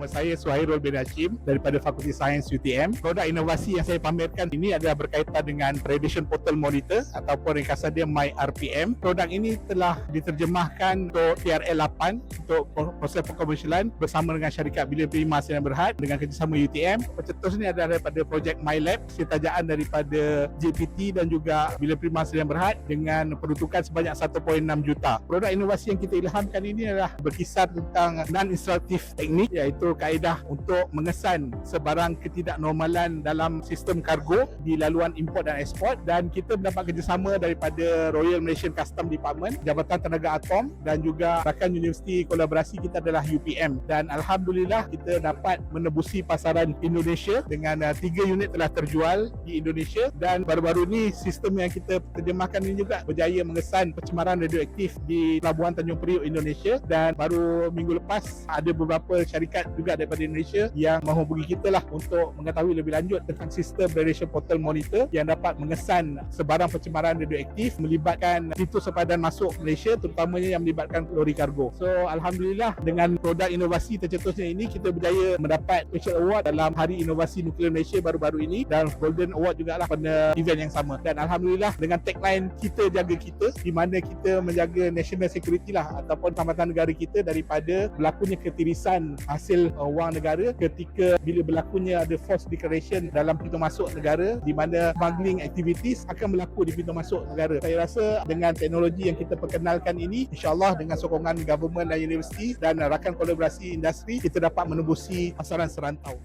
Nama saya Suhairul bin Hashim daripada Fakulti Sains UTM. Produk inovasi yang saya pamerkan ini adalah berkaitan dengan Radiation Portal Monitor ataupun ringkasan dia MyRPM. Produk ini telah diterjemahkan untuk TRL 8 untuk proses perkomersialan bersama dengan syarikat Bilia Prima Sdn Bhd dengan kerjasama UTM. Pencetus ini adalah daripada projek MyLab, sirtajaan daripada JPT dan juga Bilia Prima Sdn Bhd dengan peruntukan sebanyak 1.6 juta. Produk inovasi yang kita ilhamkan ini adalah berkisar tentang non-instructive teknik, iaitu kaedah untuk mengesan sebarang ketidaknormalan dalam sistem kargo di laluan import dan ekspor, dan kita mendapat kerjasama daripada Royal Malaysian Custom Department, Jabatan Tenaga Atom dan juga rakan universiti kolaborasi kita adalah UPM, dan Alhamdulillah kita dapat menebusi pasaran Indonesia dengan 3 unit telah terjual di Indonesia, dan baru-baru ni sistem yang kita terjemahkan ini juga berjaya mengesan pencemaran radioaktif di Pelabuhan Tanjung Priok Indonesia, dan baru minggu lepas ada beberapa syarikat juga daripada Indonesia yang menghubungi kita lah untuk mengetahui lebih lanjut tentang sistem Radiation Portal Monitor yang dapat mengesan sebarang pencemaran radioaktif melibatkan pintu sepadan masuk Malaysia, terutamanya yang melibatkan lori kargo. So Alhamdulillah dengan produk inovasi tercetusnya ini kita berjaya mendapat Special Award dalam Hari Inovasi Nuklear Malaysia baru-baru ini, dan Golden Award jugalah pada event yang sama. Dan Alhamdulillah dengan tagline kita jaga kita, di mana kita menjaga national security lah ataupun keselamatan negara kita daripada berlakunya ketirisan hasil wang negara ketika bila berlakunya ada false declaration dalam pintu masuk negara, di mana smuggling activities akan berlaku di pintu masuk negara. Saya rasa dengan teknologi yang kita perkenalkan ini, insyaAllah dengan sokongan government dan universiti dan rakan kolaborasi industri, kita dapat menembusi pasaran serantau.